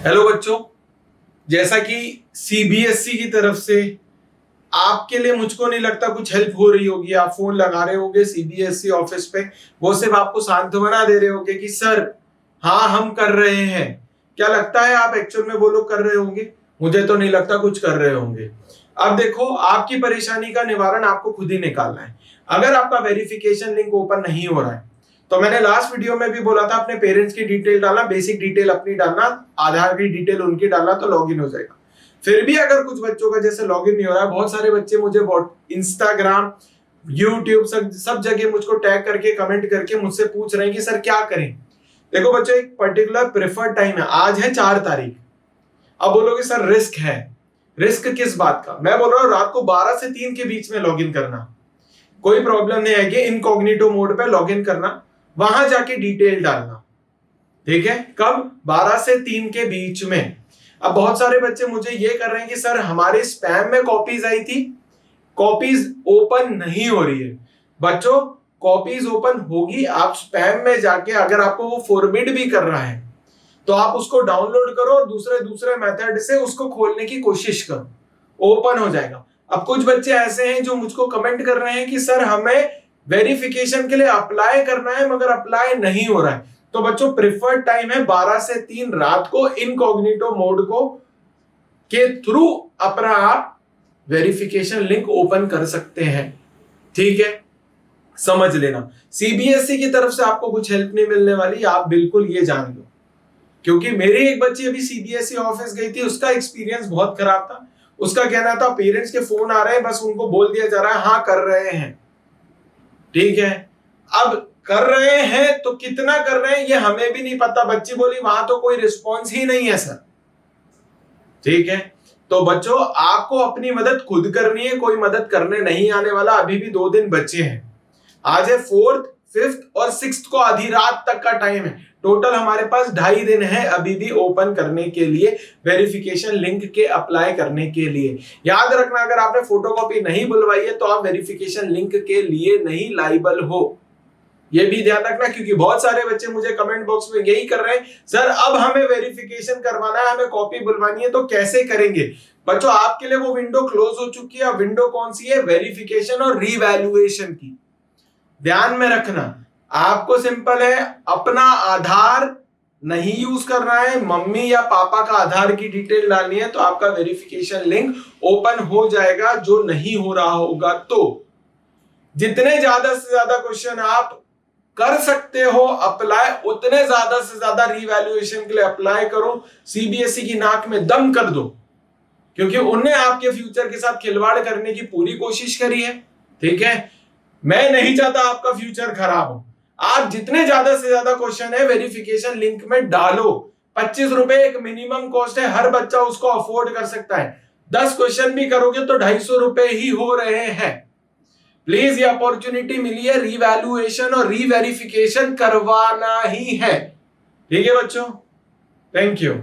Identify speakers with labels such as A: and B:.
A: Hello बच्चों, जैसा कि सीबीएसई की तरफ से आपके लिए मुझको नहीं लगता कुछ हेल्प हो रही होगी। आप फोन लगा रहे होगे सीबीएसई ऑफिस पे, वो सिर्फ आपको सांत्वना दे रहे होगे कि सर हाँ हम कर रहे हैं। क्या लगता है आप एक्चुअल में वो लोग कर रहे होंगे? मुझे तो नहीं लगता कुछ कर रहे होंगे। अब देखो, आपकी परेशानी का निवारण आपको खुद ही निकालना है। अगर आपका वेरिफिकेशन लिंक ओपन नहीं हो रहा है तो मैंने लास्ट वीडियो में भी बोला था अपने पेरेंट्स की डिटेल डालना, बेसिक डिटेल अपनी डालना, आधार की डिटेल उनकी डालना तो लॉगिन हो जाएगा। फिर भी अगर कुछ बच्चों का जैसे लॉगिन नहीं हो रहा है, बहुत सारे बच्चे मुझे इंस्टाग्राम, यूट्यूब सब जगह मुझको टैग करके कमेंट करके मुझसे पूछ रहे हैं कि सर क्या करें। देखो बच्चों, एक पर्टिकुलर प्रेफर्ड टाइम है, आज है 4 तारीख। अब बोलोगे सर रिस्क है। रिस्क किस बात का? मैं बोल रहा हूँ रात को 12 से 3 के बीच में लॉगिन करना, कोई प्रॉब्लम नहीं है कि इनकॉग्निटो मोड पे लॉगिन करना, वहां जाके डिटेल डालना। ठीक है, कब? 12 से 3 के बीच में। अब बहुत सारे बच्चे मुझे ये कर रहे हैं कि सर हमारे स्पैम में कॉपीज आई थी, कॉपीज ओपन नहीं हो रही है। बच्चों, कॉपीज ओपन होगी, आप स्पैम में जाके अगर आपको वो फॉरबिड भी कर रहा है तो आप उसको डाउनलोड करो और दूसरे मेथड से उसको खोलने की कोशिश करो, ओपन हो जाएगा। अब कुछ बच्चे ऐसे हैं जो मुझको कमेंट कर रहे हैं कि सर हमें वेरिफिकेशन के लिए अप्लाई करना है मगर अप्लाई नहीं हो रहा है। तो बच्चों, प्रिफर्ड टाइम है 12 से 3 रात को इनकॉग्निटो मोड को के थ्रू अपना आप वेरिफिकेशन लिंक ओपन कर सकते हैं। ठीक है, समझ लेना। सीबीएसई की तरफ से आपको कुछ हेल्प नहीं मिलने वाली, आप बिल्कुल ये जान लो। क्योंकि मेरी एक बच्ची अभी सीबीएसई ऑफिस गई थी, उसका एक्सपीरियंस बहुत खराब था। उसका कहना था पेरेंट्स के फोन आ रहे हैं, बस उनको बोल दिया जा रहा है हाँ कर रहे हैं। ठीक है, अब कर रहे हैं तो कितना कर रहे हैं ये हमें भी नहीं पता। बच्ची बोली वहां तो कोई रिस्पॉन्स ही नहीं है सर। ठीक है, तो बच्चों आपको अपनी मदद खुद करनी है, कोई मदद करने नहीं आने वाला। अभी भी 2 दिन बचे हैं, आज है 4th, 5th और 6th को आधी रात तक का टाइम है। टोटल हमारे पास 2.5 दिन है अभी भी ओपन करने के लिए, वेरिफिकेशन लिंक के अप्लाई करने के लिए। याद रखना, अगर आपने फोटोकॉपी नहीं बुलवाई है तो आप वेरिफिकेशन लिंक के लिए नहीं लाइबल हो, ये भी ध्यान रखना। क्योंकि बहुत सारे बच्चे मुझे कमेंट बॉक्स में यही कर रहे हैं, सर अब हमें वेरिफिकेशन करवाना है, हमें कॉपी बुलवानी है तो कैसे करेंगे? बच्चों, आपके लिए वो विंडो क्लोज हो चुकी है। विंडो कौन सी है? वेरिफिकेशन और रीवैल्यूएशन की। ध्यान में रखना, आपको सिंपल है, अपना आधार नहीं यूज करना है, मम्मी या पापा का आधार की डिटेल डालनी है तो आपका वेरिफिकेशन लिंक ओपन हो जाएगा। जो नहीं हो रहा होगा तो जितने ज्यादा से ज्यादा क्वेश्चन आप कर सकते हो अप्लाई, उतने ज्यादा से ज्यादा रीवैल्यूएशन के लिए अप्लाई करो। सीबीएसई की नाक में दम कर दो, क्योंकि उन्हें आपके फ्यूचर के साथ खिलवाड़ करने की पूरी कोशिश करी है। ठीक है, मैं नहीं चाहता आपका फ्यूचर खराब हो। आप जितने ज्यादा से ज्यादा क्वेश्चन है वेरिफिकेशन लिंक में डालो। 25 रुपए एक मिनिमम कॉस्ट है, हर बच्चा उसको अफोर्ड कर सकता है। 10 क्वेश्चन भी करोगे तो 250 रुपए ही हो रहे हैं। प्लीज, ये अपॉर्चुनिटी मिली है, रीवैल्यूएशन और रीवेरिफिकेशन करवाना ही है। ठीक है बच्चों, थैंक यू।